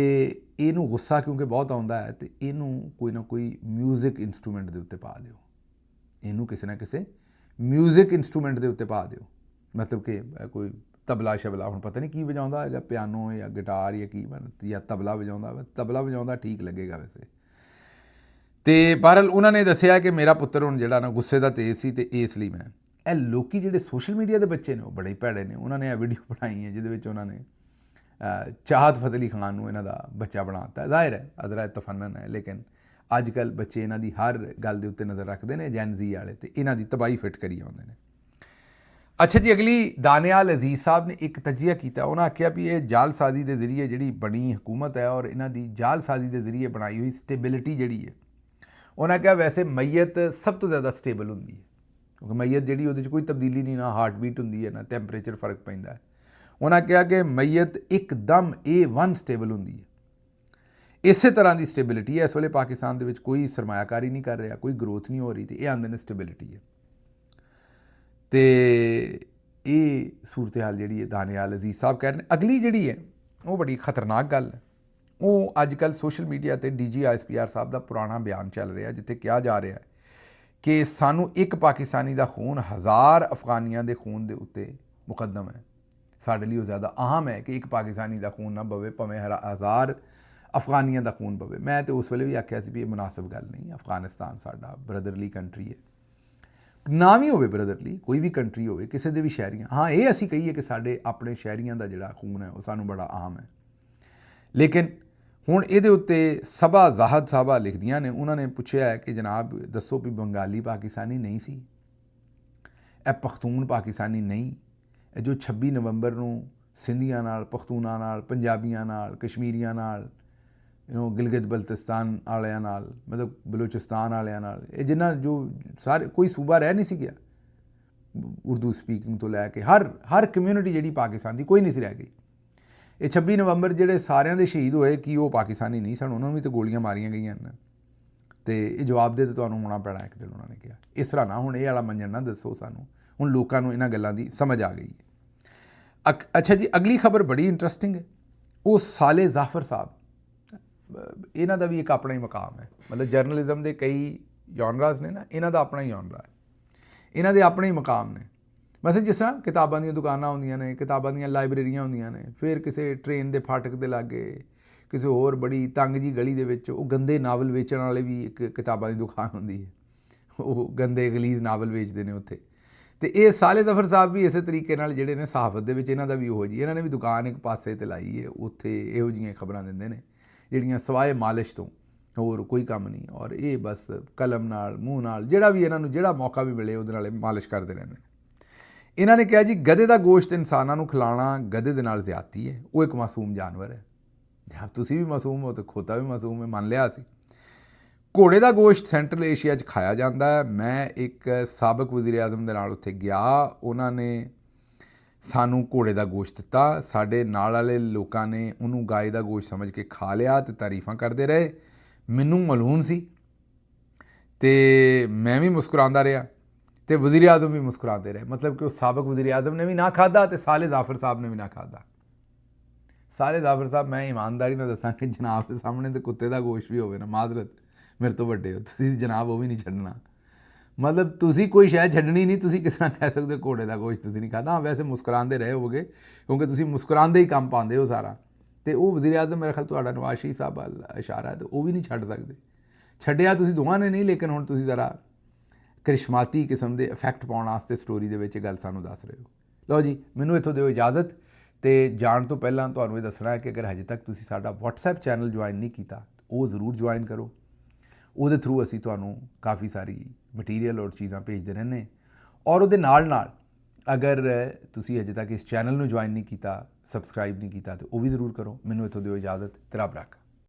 ਇਹਨੂੰ ਗੁੱਸਾ ਕਿਉਂਕਿ ਬਹੁਤ ਆਉਂਦਾ ਹੈ ਅਤੇ ਇਹਨੂੰ ਕੋਈ ਨਾ ਕੋਈ ਮਿਊਜ਼ਿਕ ਇੰਸਟਰੂਮੈਂਟ ਦੇ ਉੱਤੇ ਪਾ ਦਿਓ, ਇਹਨੂੰ ਕਿਸੇ ਨਾ ਕਿਸੇ ਮਿਊਜ਼ਿਕ ਇੰਸਟਰੂਮੈਂਟ ਦੇ ਉੱਤੇ ਪਾ ਦਿਓ। ਮਤਲਬ ਕਿ ਕੋਈ ਤਬਲਾ ਸ਼ਬਲਾ, ਹੁਣ ਪਤਾ ਨਹੀਂ ਕੀ ਵਜਾਉਂਦਾ, ਜਾਂ ਪਿਆਨੋ ਜਾਂ ਗਿਟਾਰ ਜਾਂ ਕੀ ਜਾਂ ਤਬਲਾ ਵਜਾਉਂਦਾ ਠੀਕ ਲੱਗੇਗਾ ਵੈਸੇ। ਅਤੇ ਬਹਰਹਾਲ ਉਹਨਾਂ ਨੇ ਦੱਸਿਆ ਕਿ ਮੇਰਾ ਪੁੱਤਰ ਹੁਣ ਜਿਹੜਾ ਨਾ ਗੁੱਸੇ ਦਾ ਤੇਜ਼ ਸੀ, ਅਤੇ ਇਸ ਲਈ ਮੈਂ ਇਹ ਲੋਕੀ ਜਿਹੜੇ ਸੋਸ਼ਲ ਮੀਡੀਆ ਦੇ ਬੱਚੇ ਨੇ ਉਹ ਬੜੇ ਹੀ ਭੈੜੇ ਨੇ। ਉਹਨਾਂ ਨੇ ਇਹ ਵੀਡੀਓ ਬਣਾਈ ਹੈ ਜਿਹਦੇ ਵਿੱਚ ਉਹਨਾਂ ਨੇ ਚਾਹਤ ਫਤਿਹ ਅਲੀ ਖਾਨ ਨੂੰ ਇਹਨਾਂ ਦਾ ਬੱਚਾ ਬਣਾ ਦਿੱਤਾ। ਜ਼ਾਹਿਰ ਹੈ ਅਜ਼ਰਾ ਤਫੰਨਨ ਹੈ, ਲੇਕਿਨ ਅੱਜ ਕੱਲ੍ਹ ਬੱਚੇ ਇਹਨਾਂ ਦੀ ਹਰ ਗੱਲ ਦੇ ਉੱਤੇ ਨਜ਼ਰ ਰੱਖਦੇ ਨੇ, ਜੈਨ ਜ਼ੀ ਵਾਲੇ, ਅਤੇ ਇਹਨਾਂ ਦੀ ਤਬਾਹੀ ਫਿੱਟ ਕਰੀ ਆਉਂਦੇ ਨੇ। ਅੱਛਾ ਜੀ, ਅਗਲੀ ਦਾਨਿਆਲ ਅਜ਼ੀਜ਼ ਸਾਹਿਬ ਨੇ ਇੱਕ ਤਜਜ਼ੀਆ ਕੀਤਾ। ਉਹਨਾਂ ਆਖਿਆ ਵੀ ਇਹ ਜਾਲਸਾਜ਼ੀ ਦੇ ਜ਼ਰੀਏ ਜਿਹੜੀ ਬਣੀ ਹਕੂਮਤ ਹੈ ਔਰ ਇਹਨਾਂ ਦੀ ਜਾਲਸਾਜ਼ੀ ਦੇ ਜ਼ਰੀਏ ਬਣਾਈ ਹੋਈ ਸਟੇਬਿਲਿਟੀ ਜਿਹੜੀ ਹੈ, ਉਹਨਾਂ ਕਿਹਾ ਵੈਸੇ ਮਈਅਤ ਸਭ ਤੋਂ ਜ਼ਿਆਦਾ ਸਟੇਬਲ ਹੁੰਦੀ ਹੈ, ਕਿਉਂਕਿ ਮਈਅਤ ਜਿਹੜੀ ਉਹਦੇ 'ਚ ਕੋਈ ਤਬਦੀਲੀ ਨਹੀਂ, ਨਾ ਹਾਰਟ ਬੀਟ ਹੁੰਦੀ ਹੈ, ਨਾ ਟੈਂਪਰੇਚਰ ਫਰਕ ਪੈਂਦਾ ਹੈ। ਉਹਨਾਂ ਕਿਹਾ ਕਿ ਮਈਅਤ ਇੱਕਦਮ A1 ਸਟੇਬਲ ਹੁੰਦੀ ਹੈ। ਇਸੇ ਤਰ੍ਹਾਂ ਦੀ ਸਟੇਬਿਲਿਟੀ ਹੈ। ਇਸ ਵੇਲੇ ਪਾਕਿਸਤਾਨ ਦੇ ਵਿੱਚ ਕੋਈ ਸਰਮਾਇਆਕਾਰੀ ਨਹੀਂ ਕਰ ਰਿਹਾ, ਕੋਈ ਗਰੋਥ ਨਹੀਂ ਹੋ ਰਹੀ, ਅਤੇ ਇਹ ਆਉਂਦੇ ਨੇ ਸਟੇਬਿਲਿਟੀ ਹੈ। ਅਤੇ ਇਹ ਸੂਰਤ ਹਾਲ ਜਿਹੜੀ ਹੈ ਦਾਨਿਆਲ ਅਜ਼ੀਜ਼ ਸਾਹਿਬ ਕਹਿ ਰਹੇ ਨੇ। ਅਗਲੀ ਜਿਹੜੀ ਹੈ ਉਹ ਬੜੀ ਖਤਰਨਾਕ ਗੱਲ ਹੈ। ਉਹ ਅੱਜ ਕੱਲ੍ਹ ਸੋਸ਼ਲ ਮੀਡੀਆ 'ਤੇ DG ISPR ਸਾਹਿਬ ਦਾ ਪੁਰਾਣਾ ਬਿਆਨ ਚੱਲ ਰਿਹਾ, ਜਿੱਥੇ ਕਿਹਾ ਜਾ ਰਿਹਾ ਹੈ ਕਿ ਸਾਨੂੰ ਇੱਕ ਪਾਕਿਸਤਾਨੀ ਦਾ ਖੂਨ 1000 ਅਫਗਾਨੀਆਂ ਦੇ ਖੂਨ ਦੇ ਉੱਤੇ ਮੁਕੱਦਮ ਹੈ। ਸਾਡੇ ਲਈ ਉਹ ਜ਼ਿਆਦਾ ਅਹਿਮ ਹੈ ਕਿ ਇੱਕ ਪਾਕਿਸਤਾਨੀ ਦਾ ਖੂਨ ਨਾ ਬਵੇ, ਭਾਵੇਂ 1000 ਅਫਗਾਨੀਆਂ ਦਾ ਖੂਨ ਬਵੇ। ਮੈਂ ਤਾਂ ਉਸ ਵੇਲੇ ਵੀ ਆਖਿਆ ਸੀ ਵੀ ਇਹ ਮੁਨਾਸਿਬ ਗੱਲ ਨਹੀਂ। ਅਫਗਾਨਿਸਤਾਨ ਸਾਡਾ ਬ੍ਰਦਰਲੀ ਕੰਟਰੀ ਹੈ, ਨਾ ਵੀ ਹੋਵੇ ਬ੍ਰਦਰਲੀ, ਕੋਈ ਵੀ ਕੰਟਰੀ ਹੋਵੇ, ਕਿਸੇ ਦੇ ਵੀ ਸ਼ਹਿਰੀਆਂ। ਹਾਂ, ਇਹ ਅਸੀਂ ਕਹੀਏ ਕਿ ਸਾਡੇ ਆਪਣੇ ਸ਼ਹਿਰੀਆਂ ਦਾ ਜਿਹੜਾ ਖੂਨ ਹੈ ਉਹ ਸਾਨੂੰ ਬੜਾ ਅਹਿਮ ਹੈ, ਲੇਕਿਨ ਹੁਣ ਇਹਦੇ ਉੱਤੇ ਸਬਾ ਜ਼ਾਹਦ ਸਾਹਿਬਾ ਲਿਖਦੀਆਂ ਨੇ। ਉਹਨਾਂ ਨੇ ਪੁੱਛਿਆ ਹੈ ਕਿ ਜਨਾਬ ਦੱਸੋ ਵੀ ਬੰਗਾਲੀ ਪਾਕਿਸਤਾਨੀ ਨਹੀਂ ਸੀ, ਇਹ ਪਖਤੂਨ ਪਾਕਿਸਤਾਨੀ ਨਹੀਂ, ਇਹ ਜੋ 26 ਨਵੰਬਰ ਨੂੰ ਸਿੰਧੀਆਂ ਨਾਲ, ਪਖਤੂਨਾਂ ਨਾਲ, ਪੰਜਾਬੀਆਂ ਨਾਲ, ਕਸ਼ਮੀਰੀਆਂ ਨਾਲ, ਗਿਲਗਿਤ ਬਲਤਿਸਤਾਨ ਵਾਲਿਆਂ ਨਾਲ, ਮਤਲਬ ਬਲੋਚਿਸਤਾਨ ਵਾਲਿਆਂ ਨਾਲ, ਇਹ ਜਿਨ੍ਹਾਂ ਜੋ ਸਾਰੇ ਕੋਈ ਸੂਬਾ ਰਹਿ ਨਹੀਂ ਸੀ ਗਿਆ ਉਰਦੂ ਸਪੀਕਿੰਗ ਤੋਂ ਲੈ ਕੇ ਹਰ ਕਮਿਊਨਿਟੀ ਜਿਹੜੀ ਪਾਕਿਸਤਾਨ ਦੀ ਕੋਈ ਨਹੀਂ ਸੀ ਰਹਿ ਗਈ। ਇਹ 26 ਨਵੰਬਰ ਜਿਹੜੇ ਸਾਰਿਆਂ ਦੇ ਸ਼ਹੀਦ ਹੋਏ ਕੀ ਉਹ ਪਾਕਿਸਤਾਨੀ ਨਹੀਂ ਸਨ? ਉਹਨਾਂ ਨੂੰ ਵੀ ਤਾਂ ਗੋਲੀਆਂ ਮਾਰੀਆਂ ਗਈਆਂ ਨੇ, ਅਤੇ ਇਹ ਜਵਾਬ ਦੇ ਤਾਂ ਤੁਹਾਨੂੰ ਹੋਣਾ ਪੈਣਾ ਇੱਕ ਦਿਨ। ਉਹਨਾਂ ਨੇ ਕਿਹਾ ਇਸ ਤਰ੍ਹਾਂ ਨਾ ਹੁਣ ਇਹ ਵਾਲਾ ਮੰਨਣ ਨਾ ਦੱਸੋ ਸਾਨੂੰ। ਹੁਣ ਲੋਕਾਂ ਨੂੰ ਇਹਨਾਂ ਗੱਲਾਂ ਦੀ ਸਮਝ ਆ ਗਈ ਹੈ। ਅੱਛਾ ਜੀ, ਅਗਲੀ ਖਬਰ ਬੜੀ ਇੰਟਰਸਟਿੰਗ ਹੈ। ਉਹ ਸਾਲੇ ਜ਼ਾਫਰ ਸਾਹਿਬ, ਇਹਨਾਂ ਦਾ ਵੀ ਇੱਕ ਆਪਣਾ ਹੀ ਮਕਾਮ ਹੈ। ਮਤਲਬ ਜਰਨਲਿਜ਼ਮ ਦੇ ਕਈ ਜੌਨਰਾਸ ਨੇ ਨਾ, ਇਹਨਾਂ ਦਾ ਆਪਣਾ ਹੀ ਜੌਨਰਾ ਹੈ, ਇਹਨਾਂ ਦੇ ਆਪਣੇ ਹੀ ਮਕਾਮ ਨੇ। ਮਤਲਬ ਜਿਸ ਤਰ੍ਹਾਂ ਕਿਤਾਬਾਂ ਦੀਆਂ ਦੁਕਾਨਾਂ ਹੁੰਦੀਆਂ ਨੇ, ਕਿਤਾਬਾਂ ਦੀਆਂ ਲਾਇਬ੍ਰੇਰੀਆਂ ਹੁੰਦੀਆਂ ਨੇ, ਫਿਰ ਕਿਸੇ ਟ੍ਰੇਨ ਦੇ ਫਾਟਕ ਦੇ ਲਾਗੇ, ਕਿਸੇ ਹੋਰ ਬੜੀ ਤੰਗ ਜੀ ਗਲੀ ਦੇ ਵਿੱਚ ਉਹ ਗੰਦੇ ਨਾਵਲ ਵੇਚਣ ਵਾਲੇ ਵੀ ਇੱਕ ਕਿਤਾਬਾਂ ਦੀ ਦੁਕਾਨ ਹੁੰਦੀ ਹੈ, ਉਹ ਗੰਦੇ ਗਲੀਜ਼ ਨਾਵਲ ਵੇਚਦੇ ਨੇ ਉੱਥੇ। ਅਤੇ ਇਹ ਸਾਲੇ ਜ਼ਾਫਰ ਸਾਹਿਬ ਵੀ ਇਸੇ ਤਰੀਕੇ ਨਾਲ ਜਿਹੜੇ ਨੇ ਸਹਾਫਤ ਦੇ ਵਿੱਚ ਇਹਨਾਂ ਦਾ ਵੀ ਉਹੋ ਜਿਹੀ, ਇਹਨਾਂ ਨੇ ਵੀ ਦੁਕਾਨ ਇੱਕ ਪਾਸੇ 'ਤੇ ਲਾਈ ਹੈ, ਉੱਥੇ ਇਹੋ ਜਿਹੀਆਂ ਖਬਰਾਂ ਦਿੰਦੇ ਨੇ ਜਿਹੜੀਆਂ ਸਵਾਏ ਮਾਲਿਸ਼ ਤੋਂ ਹੋਰ ਕੋਈ ਕੰਮ ਨਹੀਂ। ਔਰ ਇਹ ਬਸ ਕਲਮ ਨਾਲ, ਮੂੰਹ ਨਾਲ, ਜਿਹੜਾ ਵੀ ਇਹਨਾਂ ਨੂੰ ਜਿਹੜਾ ਮੌਕਾ ਵੀ ਮਿਲੇ ਉਹਦੇ ਨਾਲ ਮਾਲਿਸ਼ ਕਰਦੇ ਰਹਿੰਦੇ ਨੇ। ਇਹਨਾਂ ਨੇ ਕਿਹਾ ਜੀ ਗਧੇ ਦਾ ਗੋਸ਼ਤ ਇਨਸਾਨਾਂ ਨੂੰ ਖਿਲਾਉਣਾ ਗਧੇ ਦੇ ਨਾਲ ਜ਼ਿਆਦਤੀ ਹੈ, ਉਹ ਇੱਕ ਮਾਸੂਮ ਜਾਨਵਰ ਹੈ। ਜਦ ਤੁਸੀਂ ਵੀ ਮਾਸੂਮ ਹੋ ਤਾਂ ਖੋਤਾ ਵੀ ਮਾਸੂਮ ਹੈ, ਮੰਨ ਲਿਆ ਸੀ। ਘੋੜੇ ਦਾ ਗੋਸ਼ਤ ਸੈਂਟਰਲ ਏਸ਼ੀਆ 'ਚ ਖਾਇਆ ਜਾਂਦਾ ਹੈ। ਮੈਂ ਇੱਕ ਸਾਬਕ ਵਜ਼ੀਰ ਆਜ਼ਮ ਦੇ ਨਾਲ ਉੱਥੇ ਗਿਆ, ਉਹਨਾਂ ਨੇ ਸਾਨੂੰ ਘੋੜੇ ਦਾ ਗੋਸ਼ਤ ਦਿੱਤਾ। ਸਾਡੇ ਨਾਲ ਵਾਲੇ ਲੋਕਾਂ ਨੇ ਉਹਨੂੰ ਗਾਏ ਦਾ ਗੋਸ਼ਤ ਸਮਝ ਕੇ ਖਾ ਲਿਆ ਅਤੇ ਤਾਰੀਫਾਂ ਕਰਦੇ ਰਹੇ। ਮੈਨੂੰ ਮਲੂਨ ਸੀ ਅਤੇ ਮੈਂ ਵੀ ਮੁਸਕਰਾਉਂਦਾ ਰਿਹਾ ਅਤੇ ਵਜ਼ੀਰ ਆਜ਼ਮ ਵੀ ਮੁਸਕਰਾਉਂਦੇ ਰਹੇ। ਮਤਲਬ ਕਿ ਉਹ ਸਾਬਕ ਵਜ਼ੀਰ ਆਜ਼ਮ ਨੇ ਵੀ ਨਾ ਖਾਧਾ ਅਤੇ ਸਾਲੇ ਜ਼ਾਫਰ ਸਾਹਿਬ ਨੇ ਵੀ ਨਾ ਖਾਧਾ। ਸਾਲੇ ਜ਼ਾਫਰ ਸਾਹਿਬ, ਮੈਂ ਇਮਾਨਦਾਰੀ ਨਾਲ ਦੱਸਾਂ ਕਿ ਜਨਾਬ ਦੇ ਸਾਹਮਣੇ ਤਾਂ ਕੁੱਤੇ ਦਾ ਗੋਸ਼ਤ ਵੀ ਹੋਵੇ ਨਾ, ਮਾਜ਼ਰਤ ਮੇਰੇ ਤੋਂ ਵੱਡੇ ਹੋ ਤੁਸੀਂ, ਜਨਾਬ ਉਹ ਵੀ ਨਹੀਂ ਛੱਡਣਾ। ਮਤਲਬ ਤੁਸੀਂ ਕੋਈ ਸ਼ਾਇਦ ਛੱਡਣੀ ਨਹੀਂ, ਤੁਸੀਂ ਕਿਸ ਤਰ੍ਹਾਂ ਕਹਿ ਸਕਦੇ ਹੋ ਘੋੜੇ ਦਾ ਗੋਸ਼ਤ ਤੁਸੀਂ ਨਹੀਂ ਖਾਧਾ। ਹਾਂ, ਵੈਸੇ ਮੁਸਕਰਾਉਂਦੇ ਰਹੇ ਹੋਵੋਗੇ ਕਿਉਂਕਿ ਤੁਸੀਂ ਮੁਸਕਰਾਉਂਦੇ ਹੀ ਕੰਮ ਪਾਉਂਦੇ ਹੋ ਸਾਰਾ। ਅਤੇ ਉਹ ਵਜ਼ੀਰ ਆਜ਼ਮ ਮੇਰਾ ਖਿਆਲ ਤੁਹਾਡਾ ਨਵਾਜ਼ ਸ਼ਰੀਫ ਸਾਹਿਬ ਵੱਲ ਇਸ਼ਾਰਾ ਹੈ, ਅਤੇ ਉਹ ਵੀ ਨਹੀਂ ਛੱਡ ਸਕਦੇ। ਛੱਡਿਆ ਤੁਸੀਂ ਦੋਵਾਂ ਨੇ ਨਹੀਂ, ਲੇਕਿਨ ਹੁਣ ਤੁਸੀਂ ਜ਼ਰਾ ਕਰਿਸ਼ਮਾਤੀ ਕਿਸਮ ਦੇ ਇਫੈਕਟ ਪਾਉਣ ਵਾਸਤੇ ਸਟੋਰੀ ਦੇ ਵਿੱਚ ਇਹ ਗੱਲ ਸਾਨੂੰ ਦੱਸ ਰਹੇ ਹੋ। ਲਓ ਜੀ, ਮੈਨੂੰ ਇੱਥੋਂ ਦਿਓ ਇਜਾਜ਼ਤ। ਅਤੇ ਜਾਣ ਤੋਂ ਪਹਿਲਾਂ ਤੁਹਾਨੂੰ ਇਹ ਦੱਸਣਾ ਹੈ ਕਿ ਅਗਰ ਹਜੇ ਤੱਕ ਤੁਸੀਂ ਸਾਡਾ WhatsApp ਚੈਨਲ ਜੁਆਇਨ ਨਹੀਂ ਕੀਤਾ ਉਹ ਜ਼ਰੂਰ ਜੁਆਇਨ ਕਰੋ। ਉਹਦੇ ਥਰੂ ਅਸੀਂ ਤੁਹਾਨੂੰ ਕਾਫੀ ਸਾਰੀ ਮਟੀਰੀਅਲ ਔਰ ਚੀਜ਼ਾਂ ਭੇਜਦੇ ਰਹਿੰਦੇ। ਔਰ ਉਹਦੇ ਨਾਲ ਨਾਲ ਅਗਰ ਤੁਸੀਂ ਹਜੇ ਤੱਕ ਇਸ ਚੈਨਲ ਨੂੰ ਜੁਆਇਨ ਨਹੀਂ ਕੀਤਾ, ਸਬਸਕ੍ਰਾਈਬ ਨਹੀਂ ਕੀਤਾ, ਤਾਂ ਉਹ ਵੀ ਜ਼ਰੂਰ ਕਰੋ। ਮੈਨੂੰ ਇੱਥੋਂ ਦਿਓ ਇਜਾਜ਼ਤ। ਰੱਬ ਰੱਖਾ।